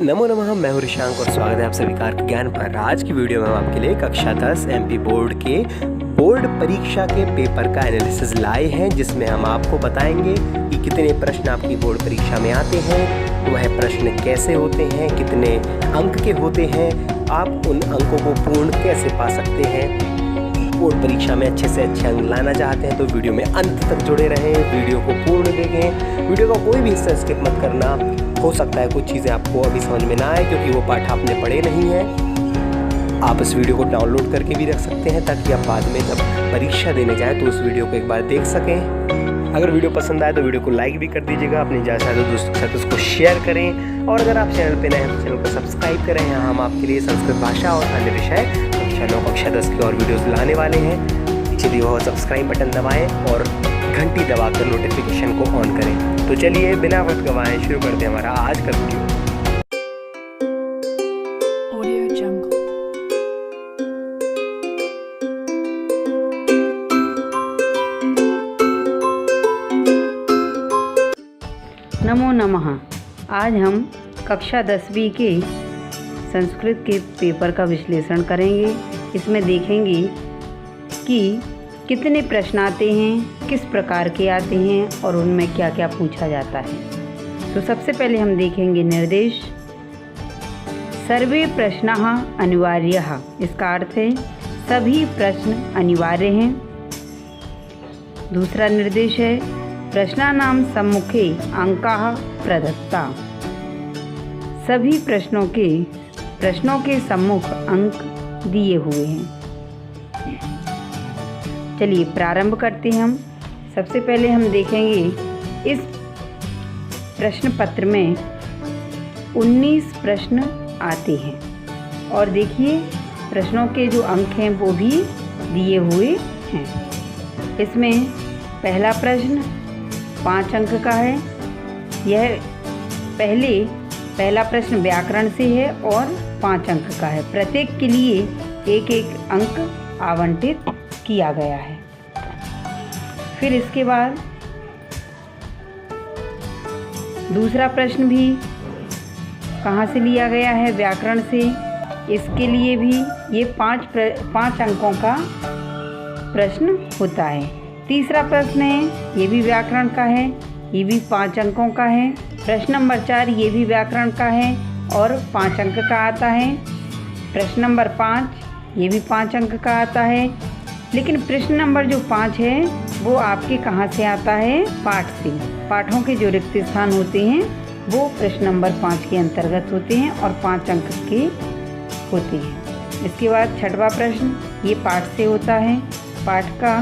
नमो नमः, मैं हूं ऋषांक और स्वागत है आप सभी कार्क ज्ञान पर। आज की वीडियो में हम आपके लिए कक्षा 10 एमपी बोर्ड के बोर्ड परीक्षा के पेपर का एनालिसिस लाए हैं, जिसमें हम आपको बताएंगे कि कितने प्रश्न आपकी बोर्ड परीक्षा में आते हैं, वह प्रश्न कैसे होते हैं, कितने अंक के होते हैं, आप उन अंकों को पूर्ण कैसे पा सकते हैं। बोर्ड परीक्षा में अच्छे से अच्छे अंक लाना चाहते हैं तो वीडियो में अंत तक जुड़े रहें, वीडियो को पूर्ण देखें, वीडियो का कोई भी हिस्सा स्किप मत करना। हो सकता है कुछ चीज़ें आपको अभी समझ में ना आए क्योंकि वो पाठ आपने पढ़े नहीं हैं। आप इस वीडियो को डाउनलोड करके भी रख सकते हैं ताकि आप बाद में जब परीक्षा देने जाएँ तो उस वीडियो को एक बार देख सकें। अगर वीडियो पसंद आए तो वीडियो को लाइक भी कर दीजिएगा, अपने ज़्यादा दोस्तों के साथ उसको शेयर करें, और अगर आप चैनल पर नए हैं तो चैनल को सब्सक्राइब करें। यहाँ हम आपके लिए संस्कृत भाषा और अन्य विषय कक्षा 9 कक्षा 10 की और वीडियोज़ लाने वाले हैं। नीचे दिया हुआ सब्सक्राइब बटन दबाएँ और घंटी दबाकर नोटिफिकेशन को ऑन करें। तो चलिए बिना वक्त गवाए शुरू करते हैं हमारा आज का वीडियो। नमो नमः। आज हम कक्षा 10वीं के संस्कृत के पेपर का विश्लेषण करेंगे। इसमें देखेंगे कि कितने प्रश्न आते हैं, किस प्रकार के आते हैं और उनमें क्या क्या पूछा जाता है। तो सबसे पहले हम देखेंगे निर्देश। सर्वे प्रश्नः अनिवार्यः, इसका अर्थ है सभी प्रश्न अनिवार्य हैं। दूसरा निर्देश है प्रश्नानां सम्मुखे अंकाः प्रदत्ता, सभी प्रश्नों के सम्मुख अंक दिए हुए हैं। चलिए प्रारंभ करते हैं हम। सबसे पहले हम देखेंगे इस प्रश्न पत्र में 19 प्रश्न आते हैं और देखिए प्रश्नों के जो अंक हैं वो भी दिए हुए हैं। इसमें पहला प्रश्न 5 अंक का है। यह पहला प्रश्न व्याकरण से है और 5 अंक का है। प्रत्येक के लिए एक एक अंक आवंटित किया गया है। फिर इसके बाद दूसरा प्रश्न भी कहाँ से लिया गया है? व्याकरण से। इसके लिए भी ये 5 अंकों का प्रश्न होता है। तीसरा प्रश्न है, ये भी व्याकरण का है, ये भी 5 अंकों का है। प्रश्न नंबर 4 ये भी व्याकरण का है और 5 अंक का आता है। प्रश्न नंबर 5 ये भी 5 अंक का आता है। लेकिन प्रश्न नंबर जो 5 है वो आपके कहाँ से आता है? पाठ से। पाठों के जो रिक्त स्थान होते हैं वो प्रश्न नंबर 5 के अंतर्गत होते हैं और 5 अंक के होते हैं। इसके बाद छठवां प्रश्न ये पाठ से होता है। पाठ का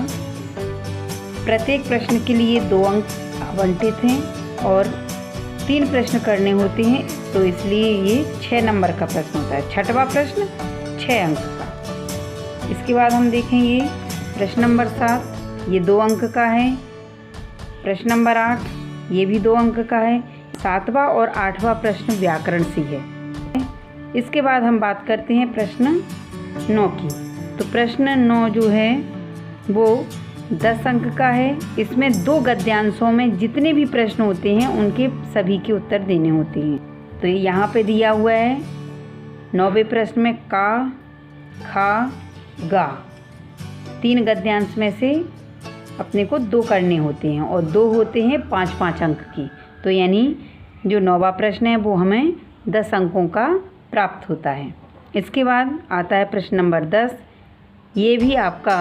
प्रत्येक प्रश्न के लिए 2 अंक आवंटित हैं और 3 प्रश्न करने होते हैं, तो इसलिए ये 6 नंबर का प्रश्न होता है। छठवां प्रश्न 6 अंक का। इसके बाद हम देखेंगे प्रश्न नंबर 7 ये 2 अंक का है। प्रश्न नंबर 8 ये भी 2 अंक का है। 7वां और 8वां प्रश्न व्याकरण से है। इसके बाद हम बात करते हैं प्रश्न 9 की। तो प्रश्न 9 जो है वो 10 अंक का है। इसमें 2 गद्यांशों में जितने भी प्रश्न होते हैं उनके सभी के उत्तर देने होते हैं। तो यहाँ पे दिया हुआ है 9वें प्रश्न में का, खा, गा 3 गद्यांश में से अपने को 2 करने होते हैं और 2 होते हैं 5-5 अंक की। तो यानी जो 9वां प्रश्न है वो हमें 10 अंकों का प्राप्त होता है। इसके बाद आता है प्रश्न नंबर 10। ये भी आपका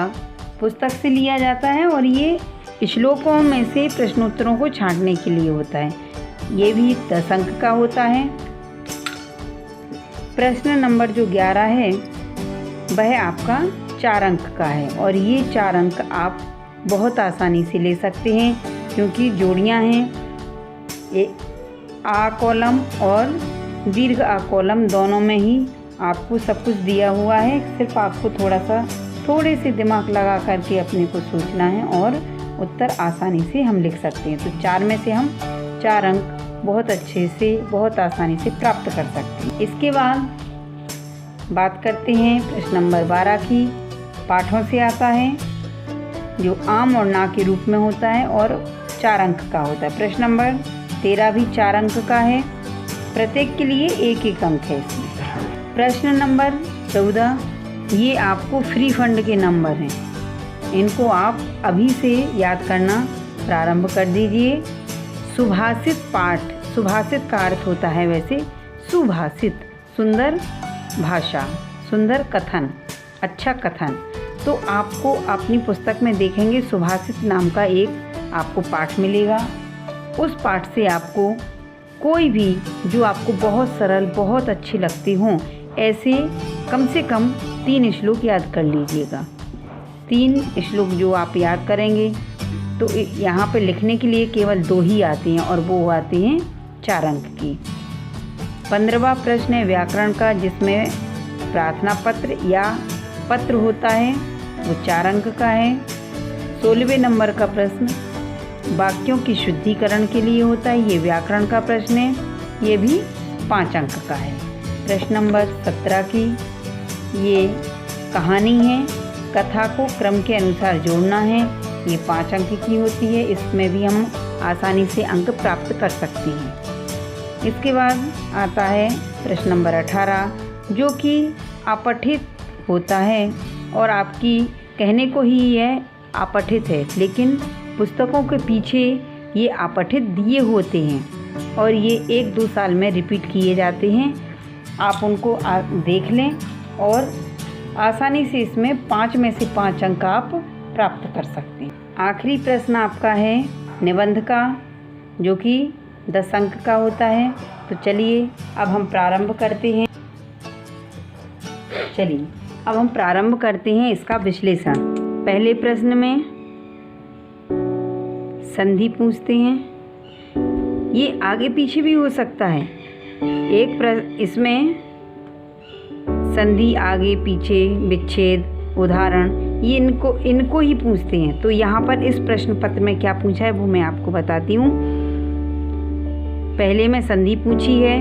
पुस्तक से लिया जाता है और ये श्लोकों में से प्रश्नोत्तरों को छांटने के लिए होता है। ये भी 10 अंक का होता है। प्रश्न नंबर जो 11 है वह आपका 4 अंक का है और ये 4 अंक आप बहुत आसानी से ले सकते हैं क्योंकि जोड़ियां हैं। आ कॉलम और दीर्घ आ कॉलम दोनों में ही आपको सब कुछ दिया हुआ है। सिर्फ आपको थोड़े से दिमाग लगा करके अपने को सोचना है और उत्तर आसानी से हम लिख सकते हैं। तो 4 में से हम 4 अंक बहुत अच्छे से बहुत आसानी से प्राप्त कर सकते हैं। इसके बाद बात करते हैं प्रश्न नंबर 12 की। पाठों से आता है जो आम और ना के रूप में होता है और 4 अंक का होता है। प्रश्न नंबर 13 भी 4 अंक का है। प्रत्येक के लिए 1-1 अंक है इसमें। प्रश्न नंबर 14, ये आपको फ्री फंड के नंबर हैं, इनको आप अभी से याद करना प्रारंभ कर दीजिए। सुभाषित पाठ, सुभाषित का अर्थ होता है वैसे सुभाषित, सुंदर भाषा, सुंदर कथन, अच्छा कथन। तो आपको अपनी पुस्तक में देखेंगे सुभाषित नाम का एक आपको पाठ मिलेगा। उस पाठ से आपको कोई भी जो आपको बहुत सरल, बहुत अच्छी लगती हों, ऐसे कम से कम 3 श्लोक याद कर लीजिएगा। 3 श्लोक जो आप याद करेंगे तो यहाँ पे लिखने के लिए केवल 2 ही आते हैं और वो आते हैं 4 अंक की। 15वां प्रश्न है व्याकरण का, जिसमें प्रार्थना पत्र या पत्र होता है, वो 4 अंक का है। 16वें नंबर का प्रश्न वाक्यों की शुद्धिकरण के लिए होता है, ये व्याकरण का प्रश्न है, ये भी 5 अंक का है। प्रश्न नंबर 17 की ये कहानी है, कथा को क्रम के अनुसार जोड़ना है, ये 5 अंक की होती है, इसमें भी हम आसानी से अंक प्राप्त कर सकते हैं। इसके बाद आता है प्रश्न नंबर 18, जो कि अपठित होता है और आपकी कहने को ही यह अपठित है, लेकिन पुस्तकों के पीछे ये अपठित दिए होते हैं और ये 1-2 साल में रिपीट किए जाते हैं। आप उनको देख लें और आसानी से इसमें 5 में से 5 अंक आप प्राप्त कर सकते हैं। आखिरी प्रश्न आपका है निबंध का, जो कि 10 अंक का होता है। तो चलिए अब हम प्रारंभ करते हैं। इसका विश्लेषण। पहले प्रश्न में संधि पूछते हैं, ये आगे पीछे भी हो सकता है। इसमें संधि आगे पीछे, विच्छेद, उदाहरण, ये इनको ही पूछते हैं। तो यहाँ पर इस प्रश्न पत्र में क्या पूछा है वो मैं आपको बताती हूँ। पहले में संधि पूछी है,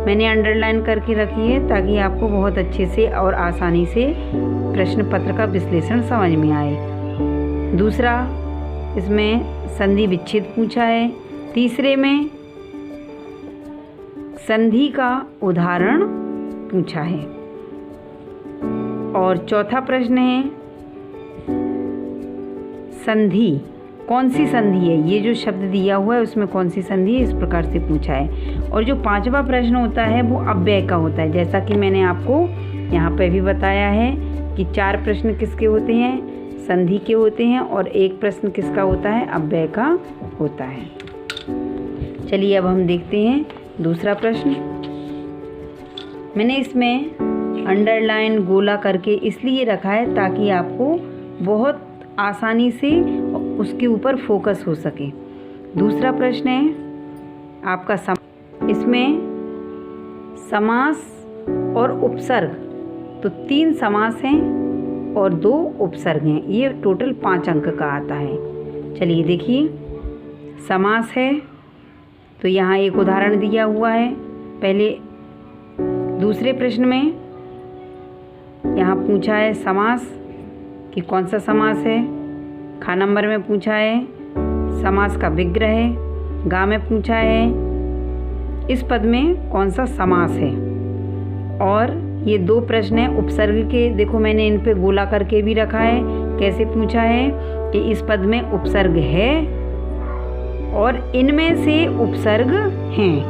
मैंने अंडरलाइन करके रखी है ताकि आपको बहुत अच्छे से और आसानी से प्रश्न पत्र का विश्लेषण समझ में आए। दूसरा, इसमें संधि विच्छेद पूछा है। तीसरे में संधि का उदाहरण पूछा है। और चौथा प्रश्न है संधि, कौन सी संधि है, ये जो शब्द दिया हुआ है उसमें कौन सी संधि है, इस प्रकार से पूछा है। और जो 5वां प्रश्न होता है वो अव्यय का होता है, जैसा कि मैंने आपको यहाँ पे भी बताया है कि 4 प्रश्न किसके होते हैं, संधि के होते हैं, और 1 प्रश्न किसका होता है, अव्यय का होता है। चलिए अब हम देखते हैं दूसरा प्रश्न। मैंने इसमें अंडरलाइन गोला करके इसलिए रखा है ताकि आपको बहुत आसानी से उसके ऊपर फोकस हो सके। दूसरा प्रश्न है आपका इसमें समास और उपसर्ग, तो 3 समास हैं और 2 उपसर्ग हैं, ये टोटल 5 अंक का आता है। चलिए देखिए, समास है तो यहाँ एक उदाहरण दिया हुआ है। पहले दूसरे प्रश्न में यहाँ पूछा है समास कि कौन सा समास है। खा नंबर में पूछा है समास का विग्रह है। गा में पूछा है इस पद में कौन सा समास है। और ये 2 प्रश्न हैं उपसर्ग के, देखो मैंने इन पे गोला करके भी रखा है। कैसे पूछा है कि इस पद में उपसर्ग है और इनमें से उपसर्ग हैं,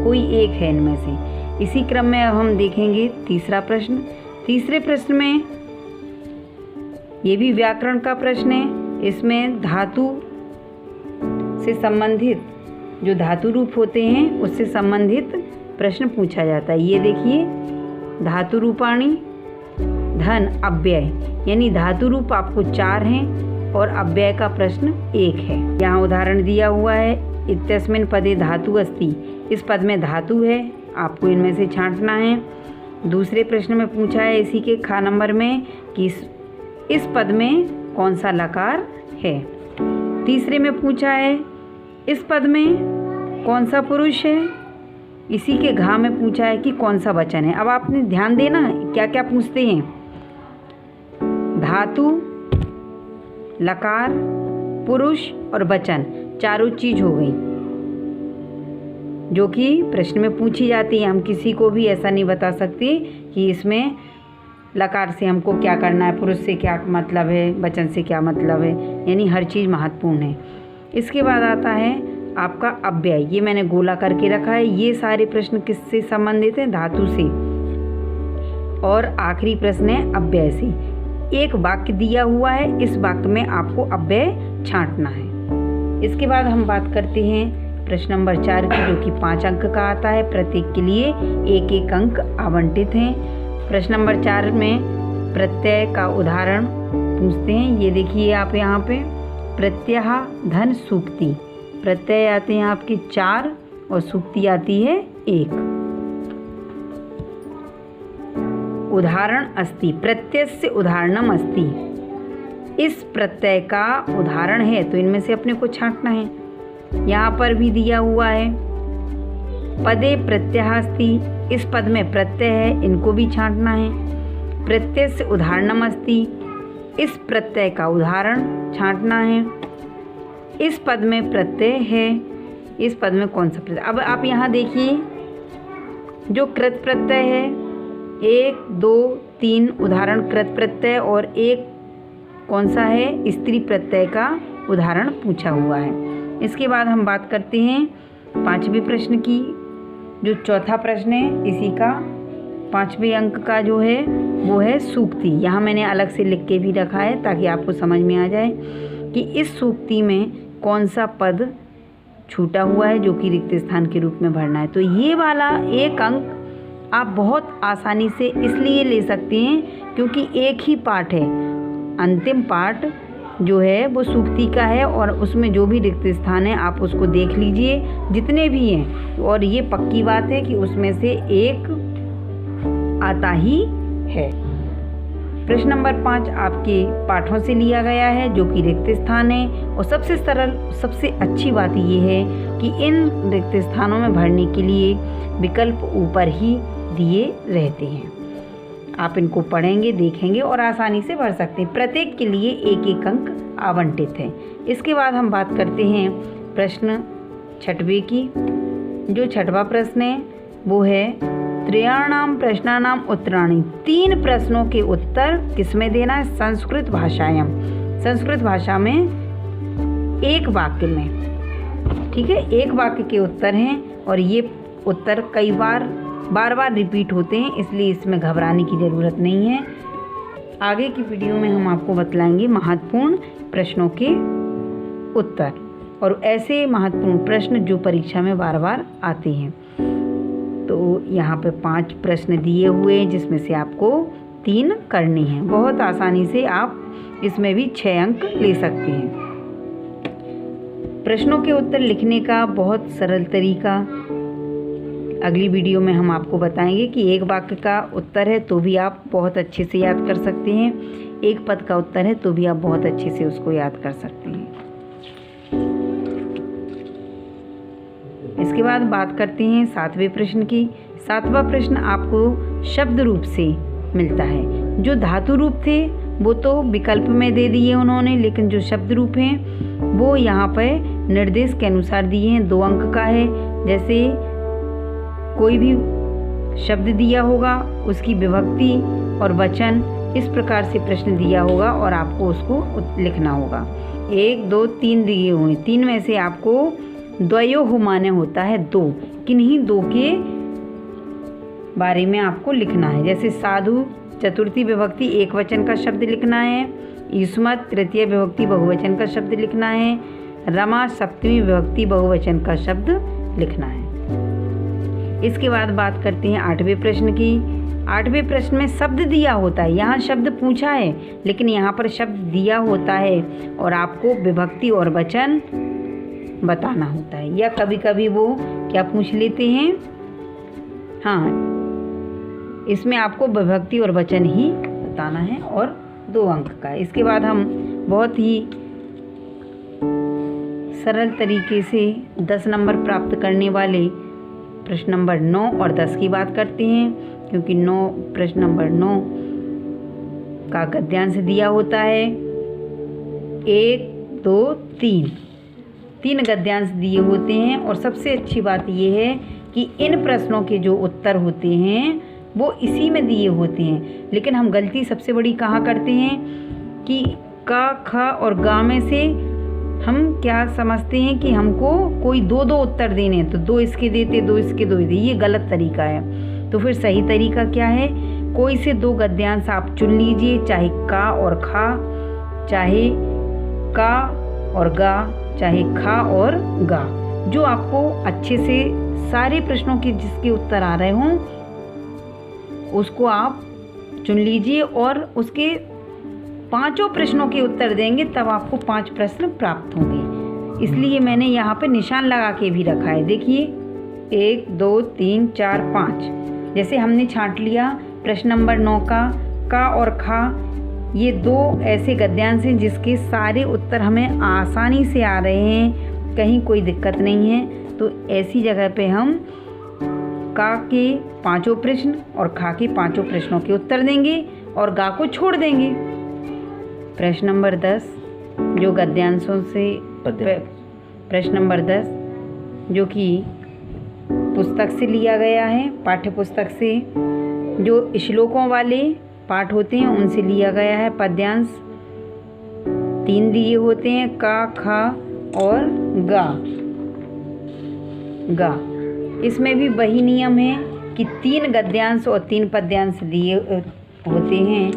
कोई एक है इनमें से। इसी क्रम में अब हम देखेंगे तीसरा प्रश्न। तीसरे प्रश्न में ये भी व्याकरण का प्रश्न है। इसमें धातु से संबंधित जो धातु रूप होते हैं उससे संबंधित प्रश्न पूछा जाता है। ये देखिए, धातु रूपाणी धन अव्यय, यानी धातु रूप आपको 4 हैं और अव्यय का प्रश्न 1 है। यहाँ उदाहरण दिया हुआ है इत्यस्मिन् पदे धातु अस्ति, इस पद में धातु है, आपको इनमें से छांटना है। दूसरे प्रश्न में पूछा है इसी के खा नंबर में कि इस पद में कौन सा लकार है। तीसरे में पूछा है इस पद में कौन सा पुरुष है। इसी के घा में पूछा है कि कौन सा वचन है। अब आपने ध्यान देना क्या क्या पूछते हैं, धातु, लकार, पुरुष और वचन, चारों चीज हो गई। जो कि प्रश्न में पूछी जाती है। हम किसी को भी ऐसा नहीं बता सकते कि इसमें लकार से हमको क्या करना है, पुरुष से क्या मतलब है, वचन से क्या मतलब है, यानी हर चीज़ महत्वपूर्ण है। इसके बाद आता है आपका अव्यय। ये मैंने गोला करके रखा है। ये सारे प्रश्न किससे संबंधित हैं? धातु से। और आखिरी प्रश्न है अव्यय से। एक वाक्य दिया हुआ है, इस वाक्य में आपको अव्यय छांटना है। इसके बाद हम बात करते हैं प्रश्न नंबर 4 की, जो कि 5 अंक का आता है। प्रत्येक के लिए 1-1 अंक आवंटित हैं। प्रश्न नंबर 4 में प्रत्यय का उदाहरण पूछते हैं। ये देखिए आप यहाँ पे प्रत्यय धन सूक्ति। प्रत्यय आते हैं आपके 4 और सूक्ति आती है 1। उदाहरण अस्ति, प्रत्ययस्य उदाहरणम अस्ति। इस प्रत्यय का उदाहरण है, तो इनमें से अपने को छांटना है। यहाँ पर भी दिया हुआ है पदे प्रत्यय अस्ति, इस पद में प्रत्यय है, इनको भी छांटना है। प्रत्ययस्य उदाहरणम अस्ति, इस प्रत्यय का उदाहरण छांटना है। इस पद में प्रत्यय है, इस पद में कौन सा प्रत्यय। अब आप यहाँ देखिए, जो कृत प्रत्यय है 1, 2, 3 उदाहरण कृत प्रत्यय, और एक कौन सा है? स्त्री प्रत्यय का उदाहरण पूछा हुआ है। इसके बाद हम बात करते हैं 5वें प्रश्न की। जो चौथा प्रश्न है, इसी का 5वें अंक का जो है वो है सूक्ति। यहाँ मैंने अलग से लिख के भी रखा है ताकि आपको समझ में आ जाए कि इस सूक्ति में कौन सा पद छूटा हुआ है जो कि रिक्त स्थान के रूप में भरना है। तो ये वाला 1 अंक आप बहुत आसानी से इसलिए ले सकते हैं क्योंकि एक ही पाठ है। अंतिम पाठ जो है वो सूक्ति का है, और उसमें जो भी रिक्त स्थान है आप उसको देख लीजिए, जितने भी हैं। और ये पक्की बात है कि उसमें से एक आता ही है। प्रश्न नंबर 5 आपके पाठों से लिया गया है, जो कि रिक्त स्थान है। और सबसे सरल, सबसे अच्छी बात ये है कि इन रिक्त स्थानों में भरने के लिए विकल्प ऊपर ही दिए रहते हैं। आप इनको पढ़ेंगे, देखेंगे और आसानी से भर सकते हैं। प्रत्येक के लिए 1-1 अंक आवंटित है। इसके बाद हम बात करते हैं प्रश्न 6वें की। जो 6वां प्रश्न है वो है त्रयाणाम प्रश्नानाम उत्तराणि। 3 प्रश्नों के उत्तर किसमें देना है? संस्कृत भाषायाम, संस्कृत भाषा में 1 वाक्य में। ठीक है, 1 वाक्य के उत्तर हैं, और ये उत्तर कई बार बार रिपीट होते हैं, इसलिए इसमें घबराने की ज़रूरत नहीं है। आगे की वीडियो में हम आपको बतलाएंगे महत्वपूर्ण प्रश्नों के उत्तर, और ऐसे महत्वपूर्ण प्रश्न जो परीक्षा में बार आते हैं। तो यहाँ पे 5 प्रश्न दिए हुए हैं, जिसमें से आपको 3 करने हैं। बहुत आसानी से आप इसमें भी 6 अंक ले सकते हैं। प्रश्नों के उत्तर लिखने का बहुत सरल तरीका अगली वीडियो में हम आपको बताएंगे कि 1 वाक्य का उत्तर है तो भी आप बहुत अच्छे से याद कर सकते हैं, 1 पद का उत्तर है तो भी आप बहुत अच्छे से उसको याद कर सकते हैं। इसके बाद बात करते हैं 7वें प्रश्न की। 7वां प्रश्न आपको शब्द रूप से मिलता है। जो धातु रूप थे वो तो विकल्प में दे दिए उन्होंने, लेकिन जो शब्द रूप हैं वो यहाँ पर निर्देश के अनुसार दिए हैं। 2 अंक का है। जैसे कोई भी शब्द दिया होगा, उसकी विभक्ति और वचन, इस प्रकार से प्रश्न दिया होगा और आपको उसको लिखना होगा। 1, 2, 3 दिए हुए, 3 में से आपको द्वयोः माने होता है 2, किन्हीं 2 के बारे में आपको लिखना है। जैसे साधु चतुर्थी विभक्ति एक वचन का शब्द लिखना है, युष्मत् तृतीय विभक्ति बहुवचन का शब्द लिखना है, रमा सप्तमी विभक्ति बहुवचन का शब्द लिखना है। इसके बाद बात करते हैं 8वें प्रश्न की। 8वें प्रश्न में शब्द दिया होता है, यहाँ शब्द पूछा है लेकिन यहाँ पर शब्द दिया होता है और आपको विभक्ति और वचन बताना होता है। या कभी कभी वो क्या पूछ लेते हैं, हाँ, इसमें आपको विभक्ति और वचन ही बताना है और 2 अंक का। इसके बाद हम बहुत ही सरल तरीके से 10 नंबर प्राप्त करने वाले प्रश्न नंबर 9 और 10 की बात करते हैं, क्योंकि प्रश्न नंबर 9 का गद्यांश दिया होता है 1, 2, 3। 3 गद्यांश दिए होते हैं। और सबसे अच्छी बात ये है कि इन प्रश्नों के जो उत्तर होते हैं वो इसी में दिए होते हैं। लेकिन हम गलती सबसे बड़ी कहाँ करते हैं कि का, ख और गा में से हम क्या समझते हैं कि हमको कोई 2-2 उत्तर देने हैं, तो 2 इसके देते, 2 इसके 2 देते। ये गलत तरीका है। तो फिर सही तरीका क्या है? कोई से 2 गद्यांश आप चुन लीजिए, चाहे का और खा, चाहे का और गा, चाहे खा और गा। जो आपको अच्छे से सारे प्रश्नों के जिसके उत्तर आ रहे हों उसको आप चुन लीजिए और उसके 5 प्रश्नों के उत्तर देंगे, तब आपको 5 प्रश्न प्राप्त होंगे। इसलिए मैंने यहाँ पे निशान लगा के भी रखा है। देखिए 1 2 3 4 5। जैसे हमने छांट लिया प्रश्न नंबर 9 का और खा, ये 2 ऐसे गद्यांश हैं जिसके सारे उत्तर हमें आसानी से आ रहे हैं, कहीं कोई दिक्कत नहीं है। तो ऐसी जगह पे हम का के 5 प्रश्न और खा के 5 प्रश्नों के उत्तर देंगे और गा को छोड़ देंगे। प्रश्न नंबर 10 जो गद्यांशों से प्रश्न नंबर 10 जो कि पुस्तक से लिया गया है, पाठ्य पुस्तक से, जो श्लोकों वाले पाठ होते हैं उनसे लिया गया है। पद्यांश 3 दिए होते हैं, का, खा और गा। इसमें भी वही नियम है कि 3 गद्यांश और 3 पद्यांश दिए होते हैं।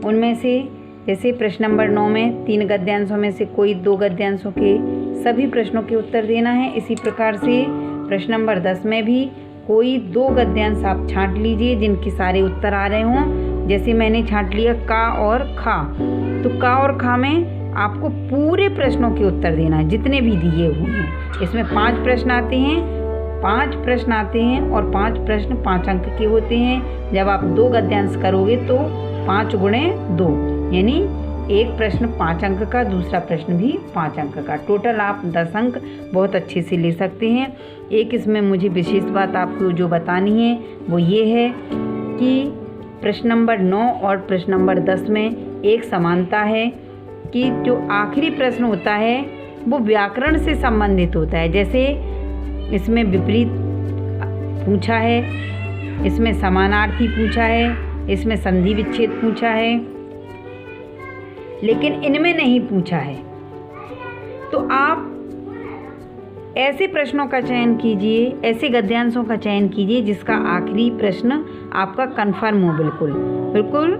उनमें से जैसे प्रश्न नंबर 9 में 3 गद्यांशों में से कोई 2 गद्यांशों के सभी प्रश्नों के उत्तर देना है। इसी प्रकार से प्रश्न नंबर 10 में भी कोई 2 गद्यांश आप छांट लीजिए जिनके सारे उत्तर आ रहे हों। जैसे मैंने छांट लिया का और खा, तो का और खा में आपको पूरे प्रश्नों के उत्तर देना है जितने भी दिए हुए हैं। इसमें 5 प्रश्न आते हैं, 5 प्रश्न आते हैं और 5 प्रश्न 5 अंक के होते हैं। जब आप 2 गद्यांश करोगे तो 5 गुणे 2 यानी एक प्रश्न 5 अंक का, दूसरा प्रश्न भी 5 अंक का। टोटल आप 10 अंक बहुत अच्छे से ले सकते हैं। एक इसमें मुझे विशेष बात आपको जो बतानी है वो ये है कि प्रश्न नंबर 9 और प्रश्न नंबर 10 में एक समानता है कि जो आखिरी प्रश्न होता है वो व्याकरण से संबंधित होता है। जैसे इसमें विपरीत पूछा है, इसमें समानार्थी पूछा है, इसमें संधि विच्छेद पूछा है, लेकिन इनमें नहीं पूछा है। तो आप ऐसे प्रश्नों का चयन कीजिए, ऐसे गद्यांशों का चयन कीजिए जिसका आखिरी प्रश्न आपका कंफर्म हो, बिल्कुल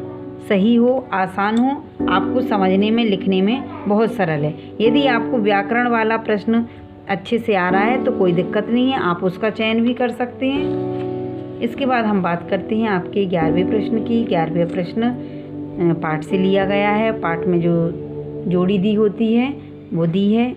सही हो, आसान हो, आपको समझने में लिखने में बहुत सरल है। यदि आपको व्याकरण वाला प्रश्न अच्छे से आ रहा है तो कोई दिक्कत नहीं है, आप उसका चयन भी कर सकते हैं। इसके बाद हम बात करते हैं आपके 11वें प्रश्न की। 11वें प्रश्न पाठ से लिया गया है। पाठ में जो जोड़ी दी होती है वो दी है,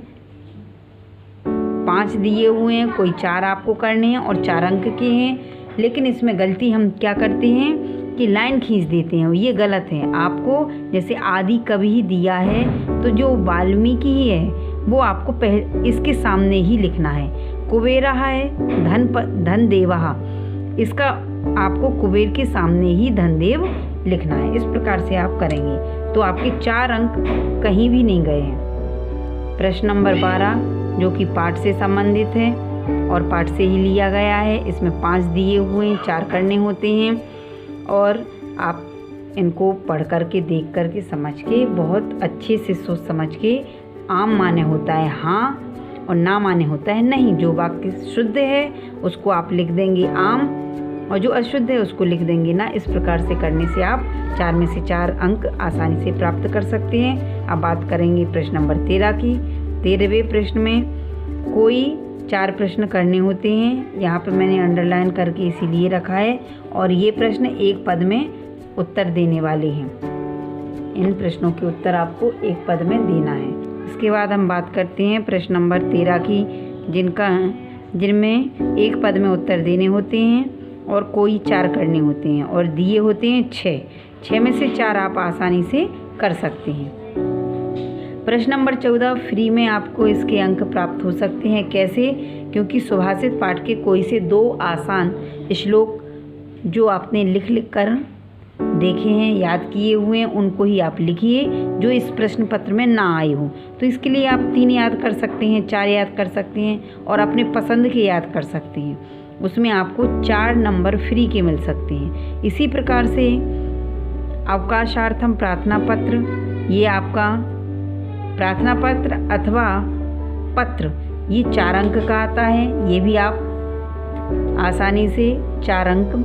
5 दिए हुए हैं, कोई 4 आपको करने हैं और 4 अंक के हैं। लेकिन इसमें गलती हम क्या करते हैं कि लाइन खींच देते हैं, ये गलत है। आपको जैसे आदि कवि दिया है तो जो वाल्मीकि ही है वो आपको इसके सामने ही लिखना है। कुबेरा है धन देवहा, इसका आपको कुबेर के सामने ही धनदेव लिखना है। इस प्रकार से आप करेंगे तो आपके 4 अंक कहीं भी नहीं गए हैं। प्रश्न नंबर 12 जो कि पाठ से संबंधित है और पाठ से ही लिया गया है, इसमें 5 दिए हुए हैं, 4 करने होते हैं और आप इनको पढ़ कर के, देख कर के, समझ के, बहुत अच्छे से सोच समझ के, आम माने होता है हाँ और ना माने होता है नहीं। जो वाक्य शुद्ध है उसको आप लिख देंगे आम और जो अशुद्ध है उसको लिख देंगे ना। इस प्रकार से करने से आप 4 में से 4 अंक आसानी से प्राप्त कर सकते हैं। अब बात करेंगे प्रश्न नंबर 13 की। 13वें प्रश्न में कोई 4 प्रश्न करने होते हैं। यहाँ पे मैंने अंडरलाइन करके इसीलिए रखा है और ये प्रश्न एक पद में उत्तर देने वाले हैं। इन प्रश्नों के उत्तर आपको एक पद में देना है। इसके बाद हम बात करते हैं प्रश्न नंबर 13 की, जिनमें एक पद में उत्तर देने होते हैं और कोई 4 करने होते हैं और दिए होते हैं 6 में से 4 आप आसानी से कर सकते हैं। प्रश्न नंबर 14 फ्री में आपको इसके अंक प्राप्त हो सकते हैं। कैसे? क्योंकि सुभाषित पाठ के कोई से 2 आसान श्लोक जो आपने लिख कर देखे हैं, याद किए हुए हैं, उनको ही आप लिखिए जो इस प्रश्न पत्र में ना आए हो। तो इसके लिए आप 3 याद कर सकते हैं, 4 याद कर सकते हैं और अपने पसंद के याद कर सकते हैं। उसमें आपको 4 नंबर फ्री के मिल सकते हैं। इसी प्रकार से अवकाशार्थम प्रार्थना पत्र, ये आपका प्रार्थना पत्र अथवा पत्र ये 4 अंक का आता है। ये भी आप आसानी से 4 अंक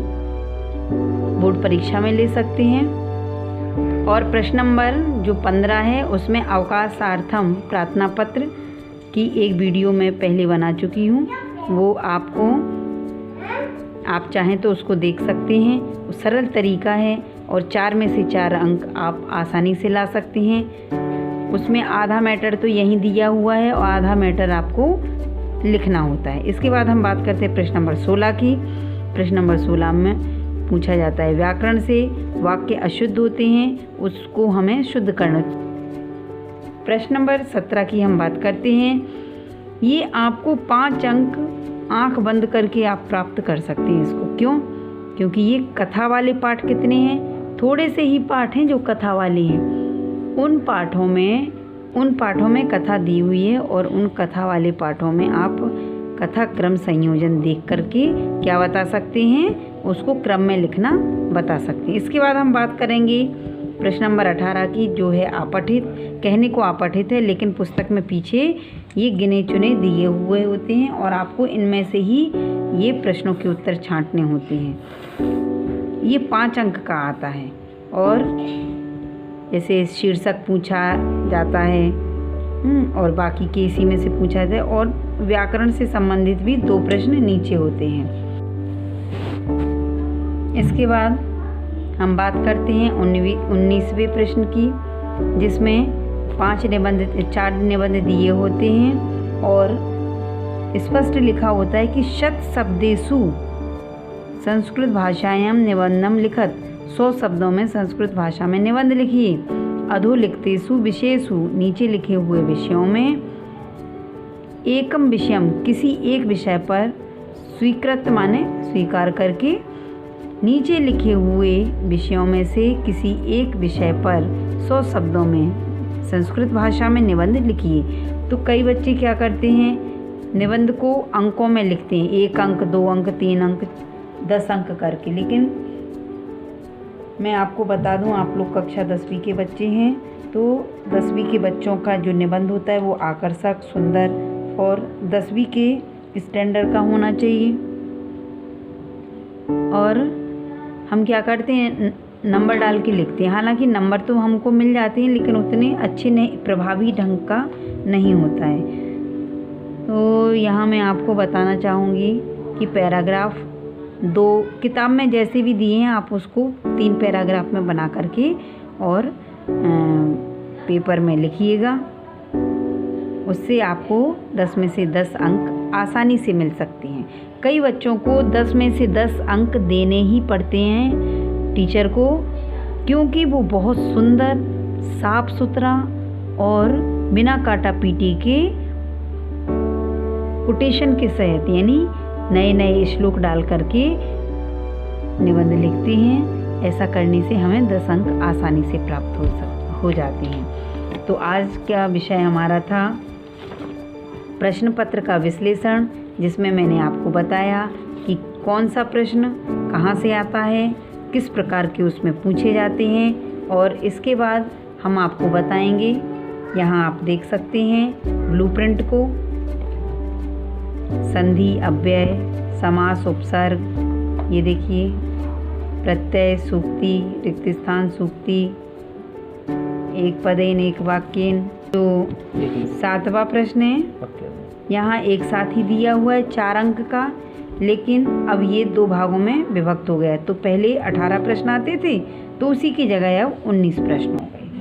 बोर्ड परीक्षा में ले सकते हैं। और प्रश्न नंबर जो 15 है उसमें अवकाशार्थम प्रार्थना पत्र की एक वीडियो मैं पहले बना चुकी हूँ, वो आप चाहें तो उसको देख सकते हैं। वो सरल तरीका है और 4 में से 4 अंक आप आसानी से ला सकते हैं। उसमें आधा मैटर तो यहीं दिया हुआ है और आधा मैटर आपको लिखना होता है। इसके बाद हम बात करते हैं प्रश्न नंबर 16 की। प्रश्न नंबर 16 में पूछा जाता है व्याकरण से वाक्य अशुद्ध होते हैं, उसको हमें शुद्ध करना। प्रश्न नंबर 17 की हम बात करते हैं। ये आपको 5 अंक आंख बंद करके आप प्राप्त कर सकते हैं इसको। क्यों? क्योंकि ये कथा वाले पाठ कितने हैं? थोड़े से ही पाठ हैं जो कथा वाले हैं। उन पाठों में कथा दी हुई है और उन कथा वाले पाठों में आप कथा क्रम संयोजन देख करके क्या बता सकते हैं, उसको क्रम में लिखना बता सकते हैं। इसके बाद हम बात करेंगे प्रश्न नंबर 18 की, जो है अपठित। कहने को अपठित है लेकिन पुस्तक में पीछे ये गिने चुने दिए हुए होते हैं और आपको इनमें से ही ये प्रश्नों के उत्तर छांटने होते हैं। ये 5 अंक का आता है और जैसे शीर्षक पूछा जाता है और बाकी के इसी में से पूछा जाता है और व्याकरण से संबंधित भी 2 प्रश्न नीचे होते हैं। इसके बाद हम बात करते हैं 19वें प्रश्न की, जिसमें 4 निबंध दिए होते हैं और स्पष्ट लिखा होता है कि शत शब्देषु संस्कृत भाषायां निबंधम लिखत। 100 शब्दों में संस्कृत भाषा में निबंध लिखिए। अधोलिखितेषु विषयेषु, नीचे लिखे हुए विषयों में, एकम विषयम, किसी एक विषय पर, स्वीकृत माने स्वीकार करके, नीचे लिखे हुए विषयों में से किसी एक विषय पर 100 शब्दों में संस्कृत भाषा में निबंध लिखिए। तो कई बच्चे क्या करते हैं, निबंध को अंकों में लिखते हैं, 1 अंक, 2 अंक, 3 अंक, 10 अंक करके। लेकिन मैं आपको बता दूं, आप लोग कक्षा 10वीं के बच्चे हैं तो 10वीं के बच्चों का जो निबंध होता है वो आकर्षक, सुंदर और 10वीं के स्टैंडर्ड का होना चाहिए। और हम क्या करते हैं, नंबर डाल के लिखते हैं। हालांकि नंबर तो हमको मिल जाते हैं लेकिन उतने अच्छे नहीं, प्रभावी ढंग का नहीं होता है। तो यहाँ मैं आपको बताना चाहूँगी कि पैराग्राफ 2 किताब में जैसे भी दिए हैं आप उसको 3 पैराग्राफ में बना करके और पेपर में लिखिएगा। उससे आपको 10 में से 10 अंक आसानी से मिल सकते हैं। कई बच्चों को 10 में से 10 अंक देने ही पड़ते हैं टीचर को, क्योंकि वो बहुत सुंदर, साफ सुथरा और बिना काटा पीटी के कोटेशन के सहित, यानी नए नए श्लोक डाल करके निबंध लिखते हैं। ऐसा करने से हमें 10 अंक आसानी से प्राप्त हो जाते हैं। तो आज का विषय हमारा था प्रश्न पत्र का विश्लेषण, जिसमें मैंने आपको बताया कि कौन सा प्रश्न कहाँ से आता है, किस प्रकार के उसमें पूछे जाते हैं। और इसके बाद हम आपको बताएंगे, यहाँ आप देख सकते हैं ब्लूप्रिंट को, संधि, अव्यय, समास, उपसर्ग, ये देखिए प्रत्यय, सूक्ति, रिक्त स्थान सूक्ति, एक पदेन एक वाक्येन। तो 7वां प्रश्न है, यहाँ एक साथ ही दिया हुआ है 4 अंक का, लेकिन अब ये 2 भागों में विभक्त हो गया है। तो पहले 18 प्रश्न आते थे तो उसी की जगह अब 19 प्रश्न हो गए।